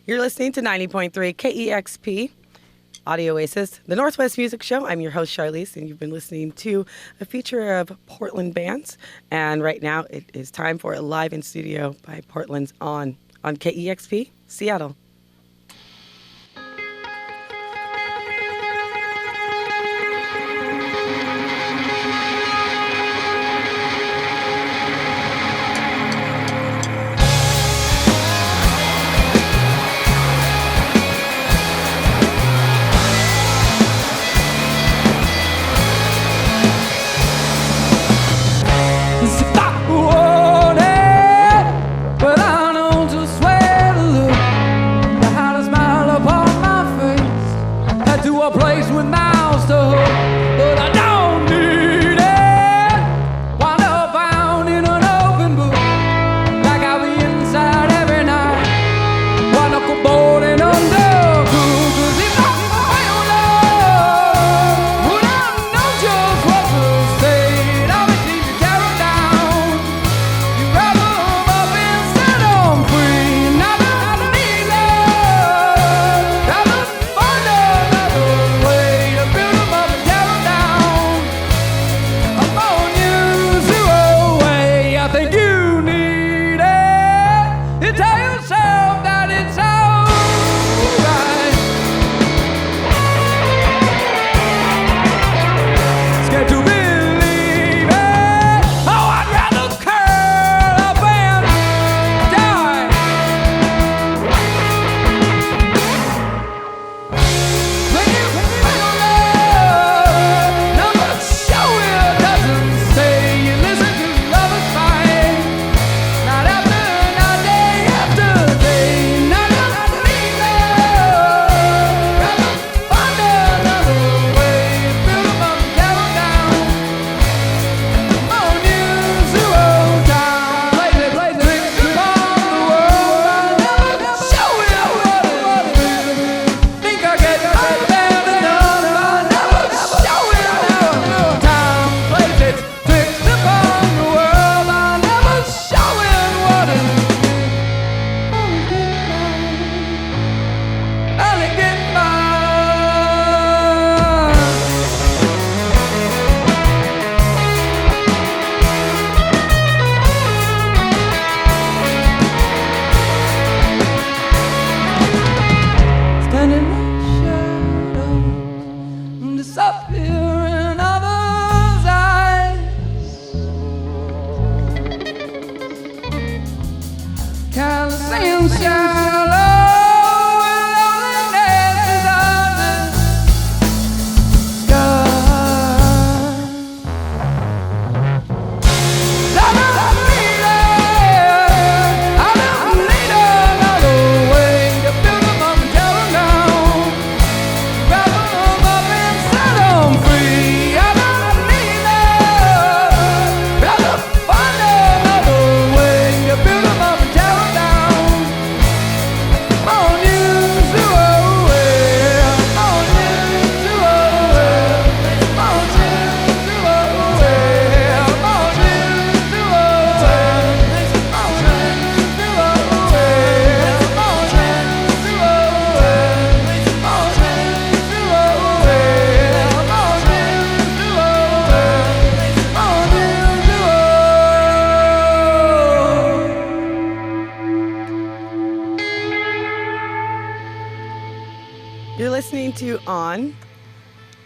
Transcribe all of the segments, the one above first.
You're listening to 90.3 KEXP, Audio Oasis, the Northwest Music Show. I'm your host, Sharlese, and you've been listening to a feature of Portland bands. And right now, it is time for a live in studio by Portland's on KEXP, Seattle.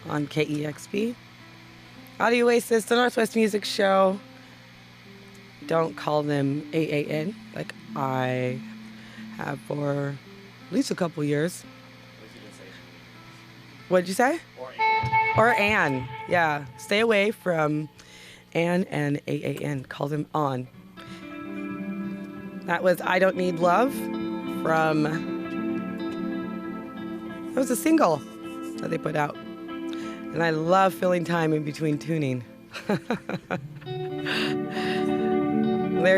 On KEXP, Audio Oasis, the Northwest Music Show. Don't call them AAN like I have for at least a couple years. What'd you say? Or AN. Yeah. Stay away from AN and AAN. Call them on. That was I Don't Need Love from... That was a single that they put out. And I love filling time in between tuning. They're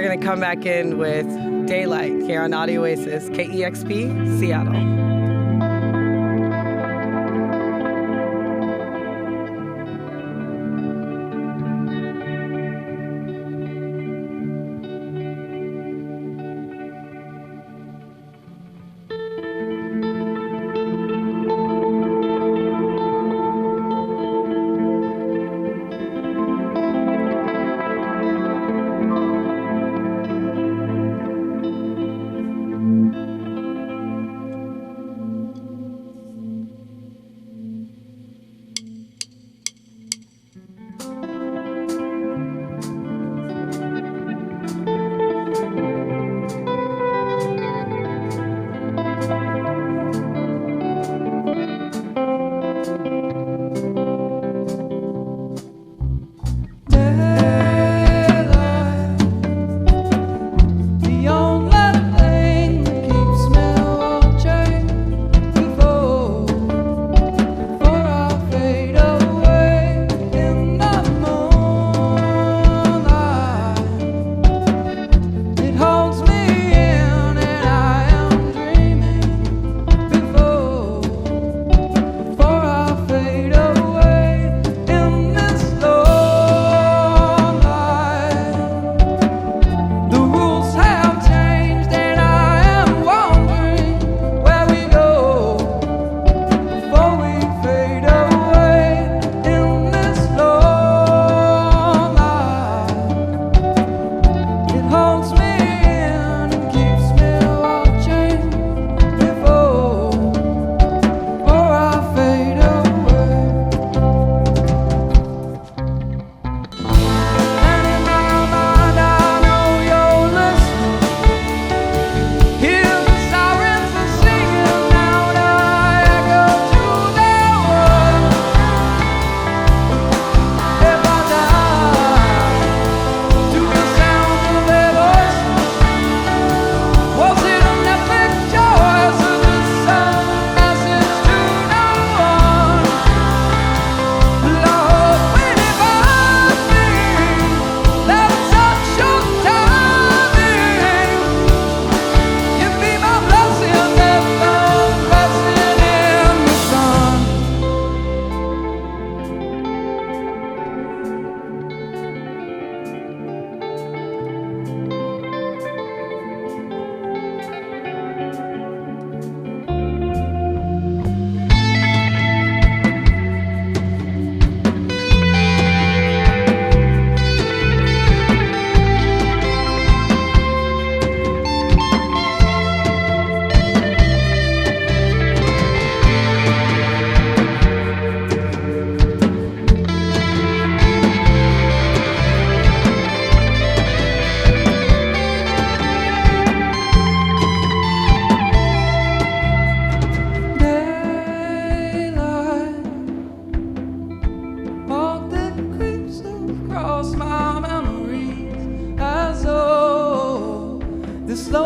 going to come back in with Daylight here on Audio Oasis, KEXP, Seattle.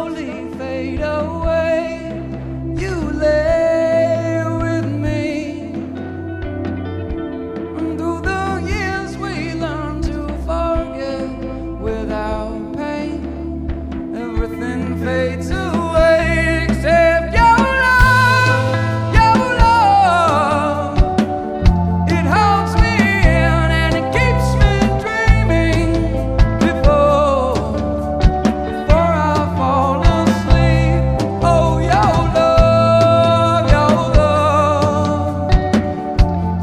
slowly fade away. You lay with me. And through the years we learn to forget without pain. Everything fades away except your love, your love. It holds me in and it keeps me dreaming before I fall asleep. Oh, your love,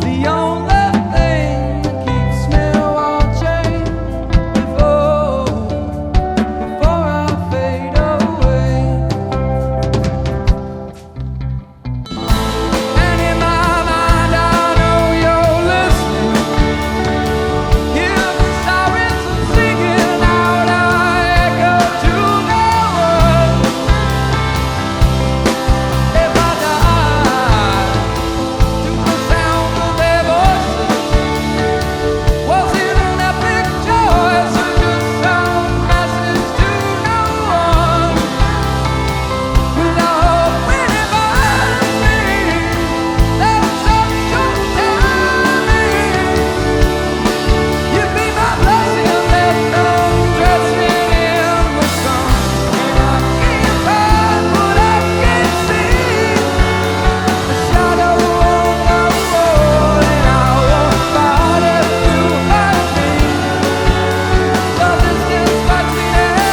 the only thing that keeps me watching before I fade away. And in my mind, I know you're listening. Hear the sirens singing out, I echo to the world. If I die to the sound of their voices, was it an epic choice or just some message to no one? Well, I hope when it finds me, that it's such short timing. You be my blessing, let them dress me in the sun. And I can't find what I can't see. The shadow on the wall, and I won't fight it to fight me. The distance fights me at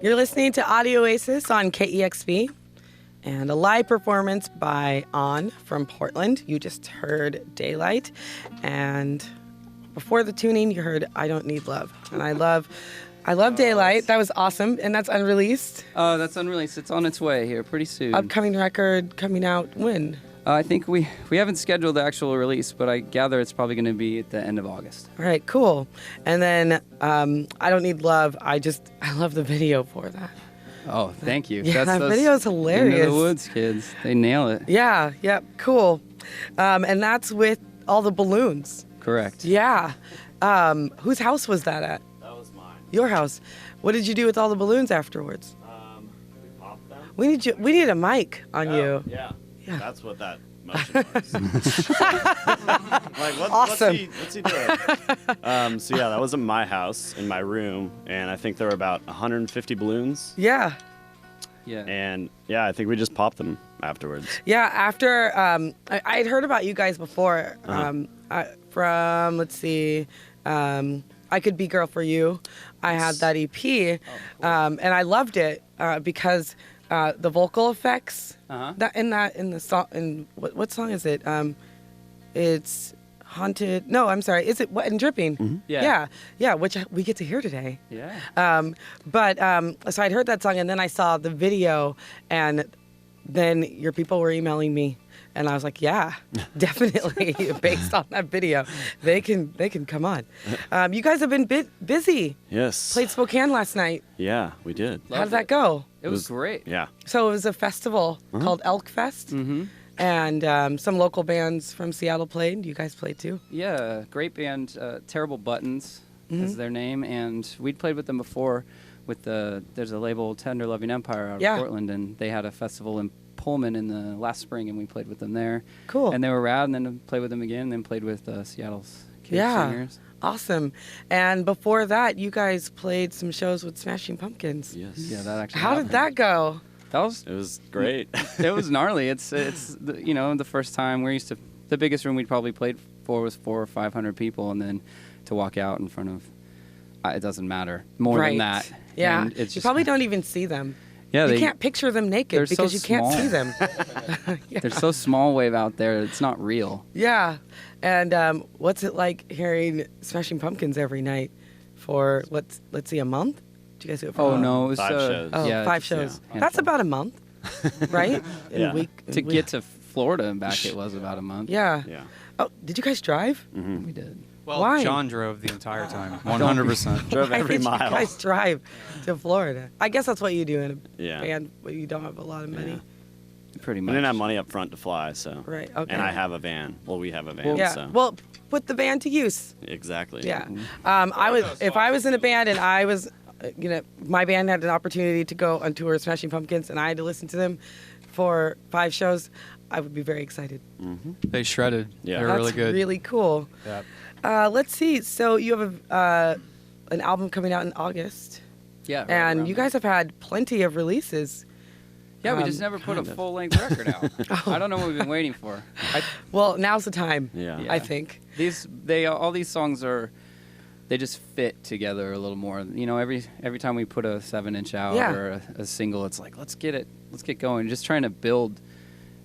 You're listening to Audio Oasis on KEXP and a live performance by AAN from Portland. You just heard Daylight, and before the tuning you heard I Don't Need Love. And I love Daylight. That was awesome, and that's unreleased. That's unreleased. It's on its way here pretty soon. Upcoming record coming out when? I think we haven't scheduled the actual release, but I gather it's probably going to be at the end of August. All right, cool. And then I Don't Need Love. I love the video for that. Oh, thank you. Yeah, that video is hilarious. Into the Woods kids. They nail it. Yeah, cool. And that's with all the balloons. Correct. Yeah. Whose house was that at? That was mine. Your house. What did you do with all the balloons afterwards? We popped them. We need a mic on you. Yeah. Yeah. That's what that motion was. Like, Awesome. what's he doing? So yeah, that was at my house in my room, and I think there were about 150 balloons. Yeah. Yeah. And yeah, I think we just popped them afterwards. Yeah, after I had heard about you guys before from, let's see, I Could Be Girl for You. I had that EP, cool. And I loved it because the vocal effects that in the song, in what song is it? It's Haunted. No, I'm sorry. Is it Wet and Dripping? Mm-hmm. Yeah, which we get to hear today. Yeah. But so I'd heard that song, and then I saw the video, and then your people were emailing me, and I was like, yeah, definitely, based on that video, they can come on. You guys have been busy. Yes. Played Spokane last night. Yeah, we did. How did that go? It was great. Yeah. So it was a festival called Elk Fest, and some local bands from Seattle played. You guys played too? Yeah, great band. Terrible Buttons is their name, and we'd played with them before. There's a label, Tender Loving Empire, out of Portland, and they had a festival in Pullman in the last spring, and we played with them there. Cool. And they were rad, and then played with them again, and then played with Seattle's Kids Singers. Awesome. And before that, you guys played some shows with Smashing Pumpkins. Yes. Yeah, that actually How happened. did that go? It was great. It was gnarly. It's the first time the biggest room we'd probably played for was 400 or 500 people, and then to walk out in front of, it doesn't matter, more than that. Yeah, and it's you just, probably don't even see them. Yeah, you can't picture them naked because so you can't small. see them. Yeah. They're so small wave out there. It's not real. Yeah, and what's it like hearing Smashing Pumpkins every night for let's see, a month? Did you guys do it for? Oh no, it was 5 shows. Oh, yeah, 5 just, shows. yeah, That's about a month. right? In Yeah. a week. To get to Florida and back, it was about a month. Yeah. Yeah. Oh, did you guys drive? We did. Well, Why? John drove the entire time, 100%. Drove Why every did mile. you guys drive to Florida? I guess that's what you do in a Yeah. band where you don't have a lot of money. Yeah. Pretty I much. didn't have money up front to fly, so. Right, okay. And I have a van. Well, we have a van, Yeah. so. Well, put the band to use. Exactly. Yeah. If I was in a band and I was, my band had an opportunity to go on tour with Smashing Pumpkins and I had to listen to them for 5 shows, I would be very excited. They shredded. Yeah. They're That's really good. really cool. Yeah. Let's see. So you have an album coming out in August, Yeah. right and around you there. guys have had plenty of releases. Yeah, we just never put a kind of. full-length record out. I don't know what we've been waiting for. Well, now's the time. Yeah. I think. All these songs they just fit together a little more. Every time we put a 7-inch out Yeah. or a single, it's like let's get going. Just trying to build.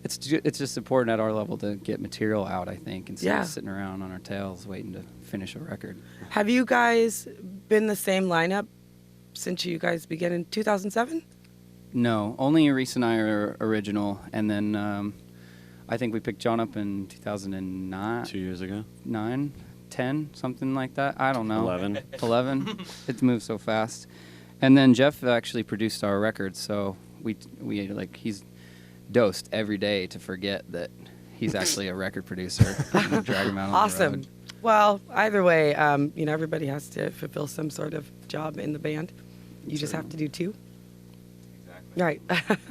It's just important at our level to get material out, I think, instead Yeah. of sitting around on our tails waiting to finish a record. Have you guys been the same lineup since you guys began in 2007? No, only Reese and I are original, and then I think we picked John up in 2009, 2 years ago. 9, 10, something like that. I don't know. 11. 11. It moves so fast. And then Jeff actually produced our record, so we he's dosed every day to forget that he's actually a record producer. And drag him out on the Awesome. road. Well, either way, everybody has to fulfill some sort of job in the band. You just have to do 2. Exactly. Right.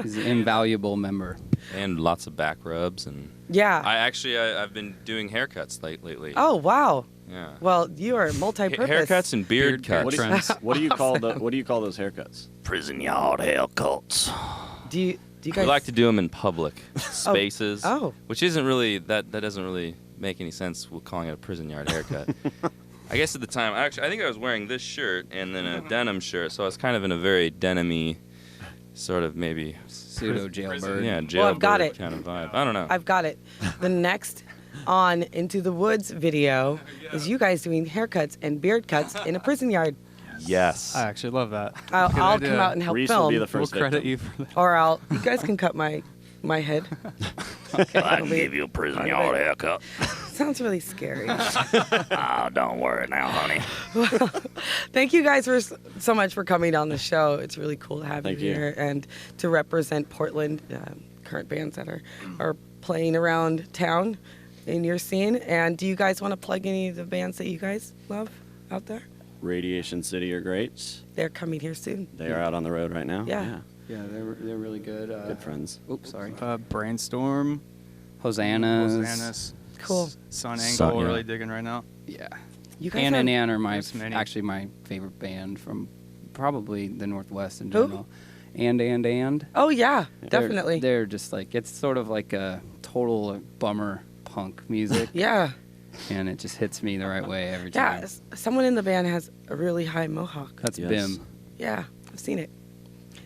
He's an invaluable member. And lots of back rubs and. Yeah. I've been doing haircuts lately. Oh, wow. Yeah. Well, you are multi-purpose. Haircuts and beard Beard cuts. trends. What do you call those haircuts? Prison yard haircuts. Do you We guys like to do them in public spaces. Oh. Which isn't really that doesn't really make any sense with calling it a prison yard haircut. I guess at the time, I think I was wearing this shirt and then a denim shirt, so I was kind of in a very denim-y sort of maybe Pseudo jailbird. yeah, jailbird Well, I've got it. kind of vibe. I don't know. I've got it. The next on Into the Woods video is you guys doing haircuts and beard cuts in a prison yard. yes. I actually love that. I'll Good come idea. out and help Reese film, will be the We'll first credit victim. you for that. or you guys can cut my head. Okay, I that'll can be- give you a prison yard haircut. Sounds really scary. Oh, don't worry now, honey. Thank you guys so much for coming on the show. It's really cool to have Thank you you. here and to represent Portland, current bands that are playing around town in your scene. And do you guys want to plug any of the bands that you guys love out there? Radiation City are great. They're coming here soon. They are out on the road right now. Yeah. Yeah, they're really good. Good friends. Oops, sorry. Brainstorm. Hosannas. Hosannas. Cool. Sun Sun, Angle, yeah. really digging right now. Yeah. You guys Ann have- and Ann are There's many. actually my favorite band from probably the Northwest in Who? general. And. Oh yeah, They're- definitely. They're just like, it's sort of like a total bummer punk music. Yeah. And it just hits me the right way every Yeah. time. Someone in the band has a really high mohawk. That's Yes. Bim. Yeah, I've seen it.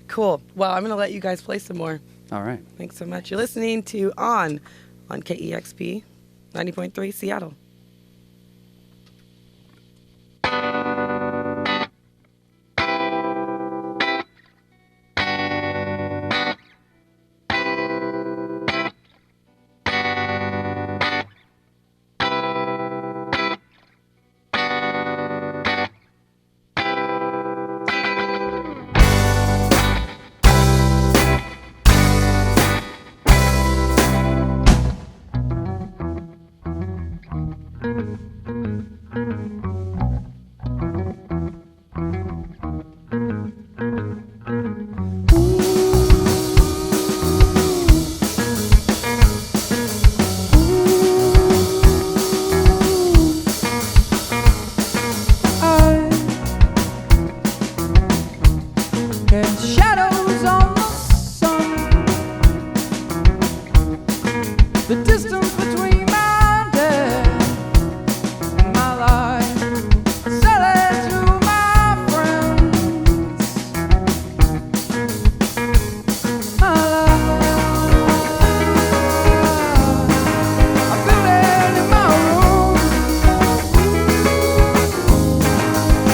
Cool. Well, I'm gonna let you guys play some more. All right. Thanks so much. You're listening to on KEXP 90.3 Seattle. Cast shadows on the sun. The distance between my death and my life. Sell it to my friends. My life. I built it in my room.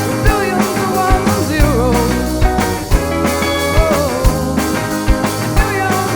With billions of ones and zeros. Millions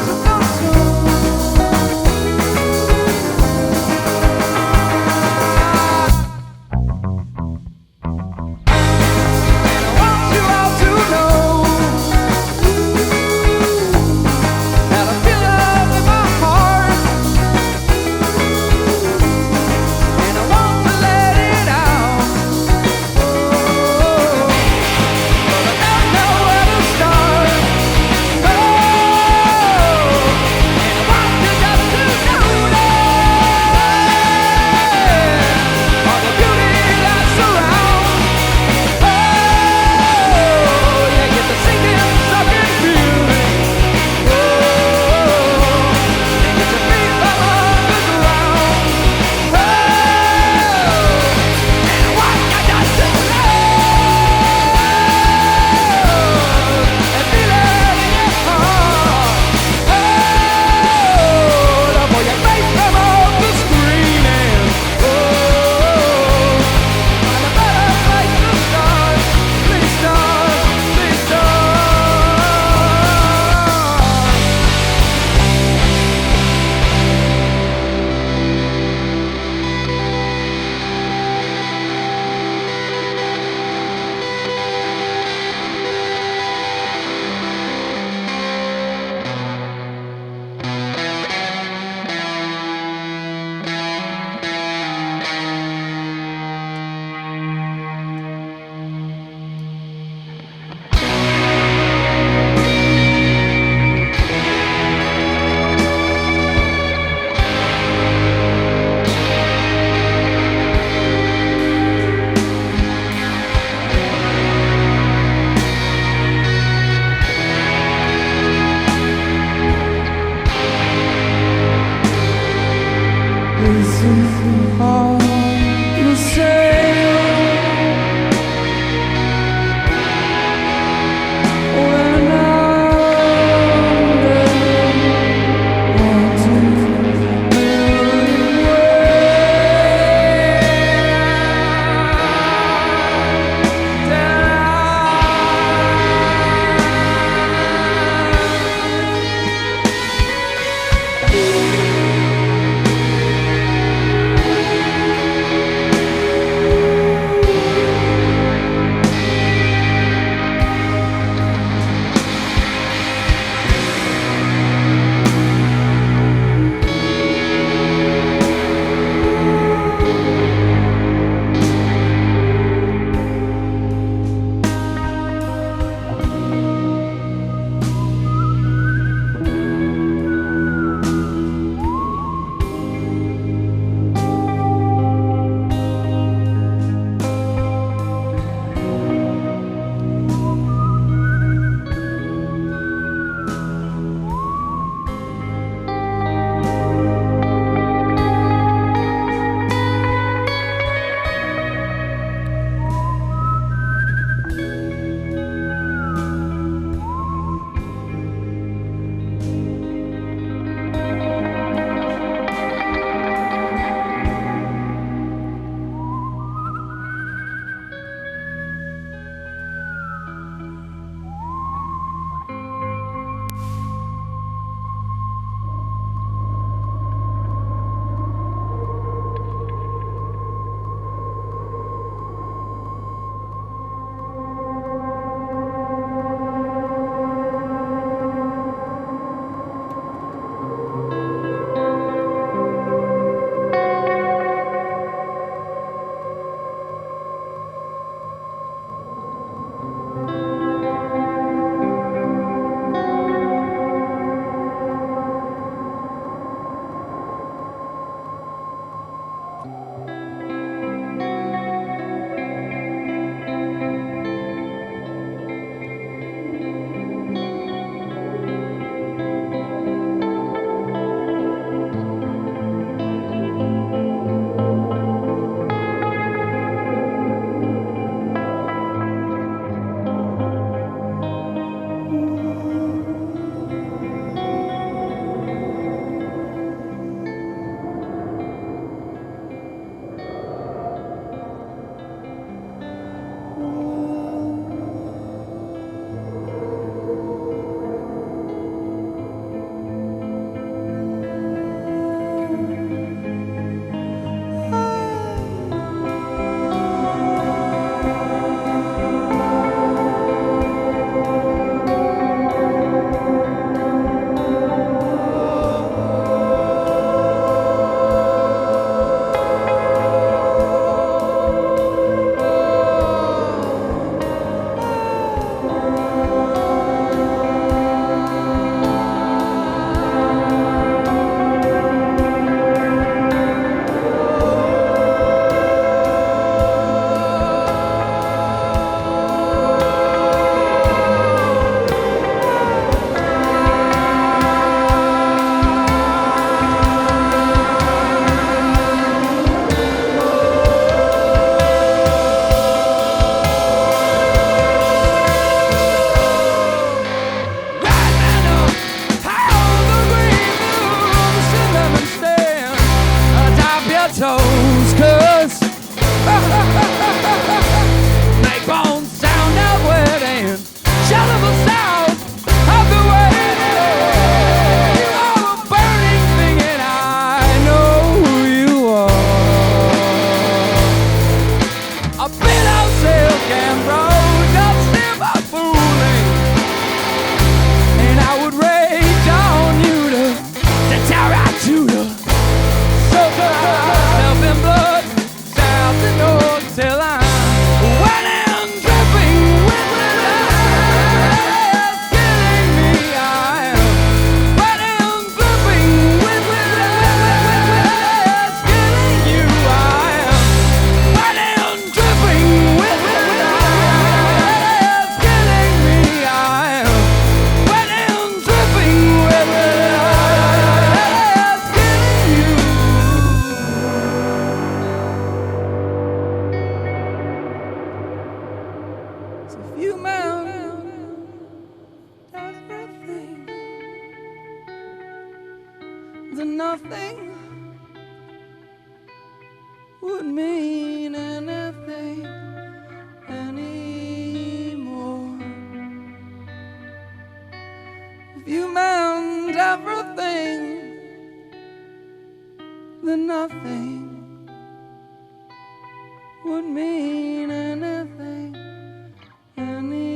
the nothing would mean anything anymore. If you meant everything, then nothing would mean anything anymore.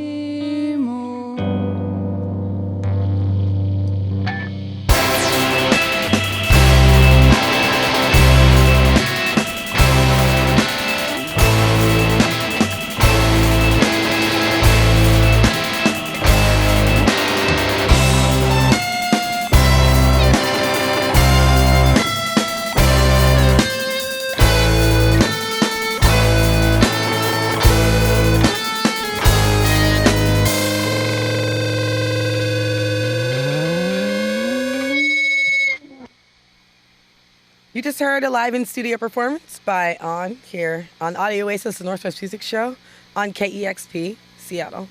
You just heard a live in-studio performance by AAN here on Audio Oasis, the Northwest Music Show on KEXP, Seattle.